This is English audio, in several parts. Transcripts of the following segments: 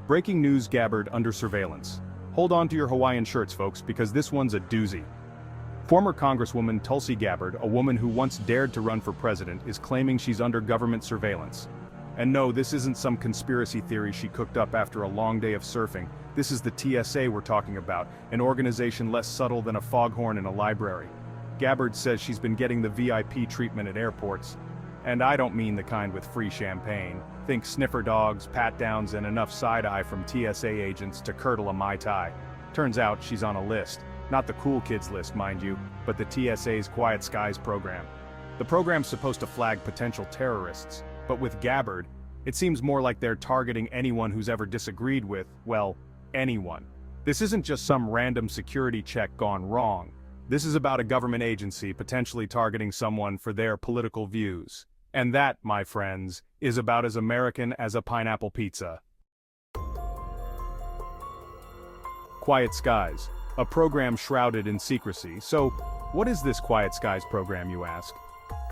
Breaking news: Gabbard under surveillance. Hold on to your Hawaiian shirts, folks, because this one's a doozy. Former Congresswoman Tulsi Gabbard, a woman who once dared to run for president, is claiming she's under government surveillance. And no, this isn't some conspiracy theory she cooked up after a long day of surfing. This is the TSA we're talking about, an organization less subtle than a foghorn in a library. Gabbard says she's been getting the VIP treatment at airports. And I don't mean the kind with free champagne. Think sniffer dogs, pat-downs, and enough side-eye from TSA agents to curdle a Mai Tai. Turns out she's on a list. Not the cool kids list, mind you, but the TSA's Quiet Skies program. The program's supposed to flag potential terrorists, but with Gabbard, it seems more like they're targeting anyone who's ever disagreed with, well, anyone. This isn't just some random security check gone wrong. This is about a government agency potentially targeting someone for their political views. And that, my friends, is about as American as a pineapple pizza. Quiet Skies, a program shrouded in secrecy. So, what is this Quiet Skies program, you ask?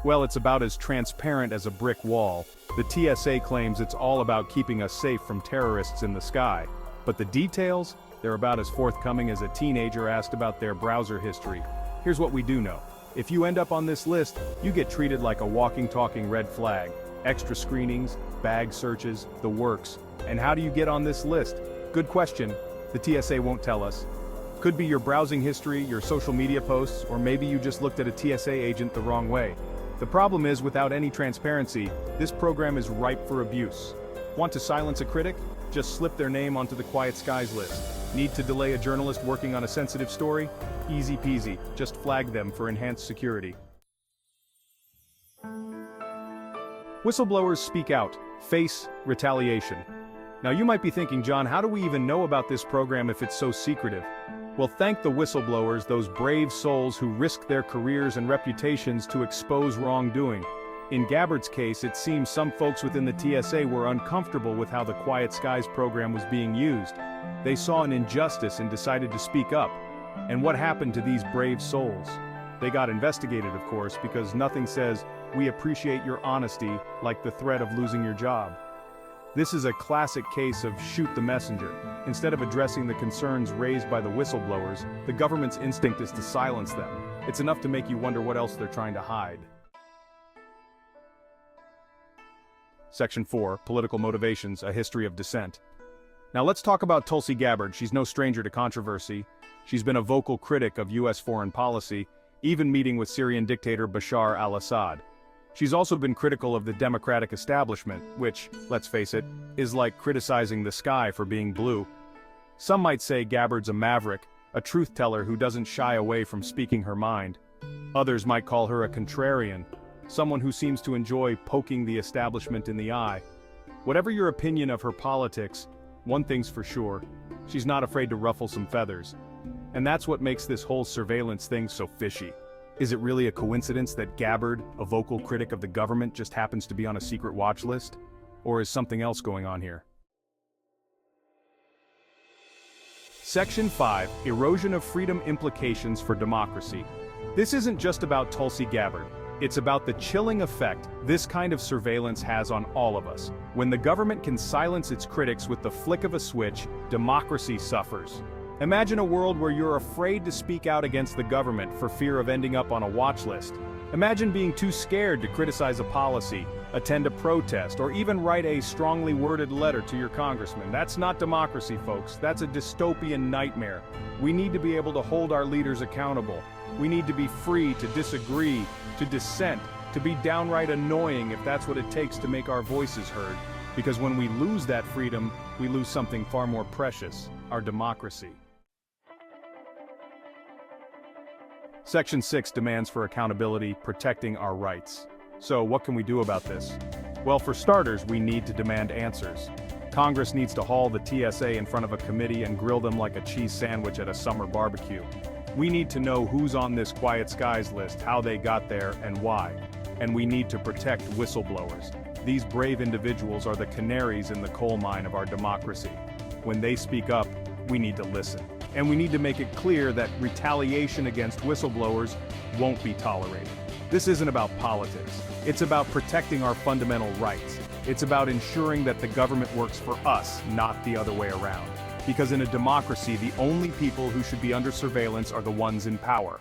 Well, it's about as transparent as a brick wall. The TSA claims it's all about keeping us safe from terrorists in the sky. But the details? They're about as forthcoming as a teenager asked about their browser history. Here's what we do know. If you end up on this list, you get treated like a walking, talking red flag. Extra screenings, bag searches, the works. And how do you get on this list? Good question. The TSA won't tell us. Could be your browsing history, your social media posts, or maybe you just looked at a TSA agent the wrong way. The problem is, without any transparency, this program is ripe for abuse. Want to silence a critic? Just slip their name onto the Quiet Skies list. Need to delay a journalist working on a sensitive story? Easy peasy, just flag them for enhanced security. Whistleblowers speak out, face retaliation. Now you might be thinking, John, how do we even know about this program if it's so secretive? Well, thank the whistleblowers, those brave souls who risked their careers and reputations to expose wrongdoing. In Gabbard's case, it seems some folks within the TSA were uncomfortable with how the Quiet Skies program was being used. They saw an injustice and decided to speak up. And what happened to these brave souls? They got investigated, of course, because nothing says, "We appreciate your honesty," like the threat of losing your job. This is a classic case of shoot the messenger. Instead of addressing the concerns raised by the whistleblowers, the government's instinct is to silence them. It's enough to make you wonder what else they're trying to hide. Section 4, Political Motivations, A History of Dissent. Now let's talk about Tulsi Gabbard. She's no stranger to controversy. She's been a vocal critic of US foreign policy, even meeting with Syrian dictator Bashar al-Assad. She's also been critical of the Democratic establishment, which, let's face it, is like criticizing the sky for being blue. Some might say Gabbard's a maverick, a truth-teller who doesn't shy away from speaking her mind. Others might call her a contrarian, someone who seems to enjoy poking the establishment in the eye. Whatever your opinion of her politics, one thing's for sure, she's not afraid to ruffle some feathers. And that's what makes this whole surveillance thing so fishy. Is it really a coincidence that Gabbard, a vocal critic of the government, just happens to be on a secret watch list? Or is something else going on here? Section 5, Erosion of Freedom Implications for Democracy. This isn't just about Tulsi Gabbard. It's about the chilling effect this kind of surveillance has on all of us. When the government can silence its critics with the flick of a switch, democracy suffers. Imagine a world where you're afraid to speak out against the government for fear of ending up on a watch list. Imagine being too scared to criticize a policy, attend a protest, or even write a strongly worded letter to your congressman. That's not democracy, folks. That's a dystopian nightmare. We need to be able to hold our leaders accountable. We need to be free to disagree, to dissent, to be downright annoying if that's what it takes to make our voices heard. Because when we lose that freedom, we lose something far more precious, our democracy. Section 6 demands for accountability, protecting our rights. So what can we do about this? Well, for starters, we need to demand answers. Congress needs to haul the TSA in front of a committee and grill them like a cheese sandwich at a summer barbecue. We need to know who's on this Quiet Skies list, how they got there, and why. And we need to protect whistleblowers. These brave individuals are the canaries in the coal mine of our democracy. When they speak up, we need to listen. And we need to make it clear that retaliation against whistleblowers won't be tolerated. This isn't about politics. It's about protecting our fundamental rights. It's about ensuring that the government works for us, not the other way around. Because in a democracy, the only people who should be under surveillance are the ones in power.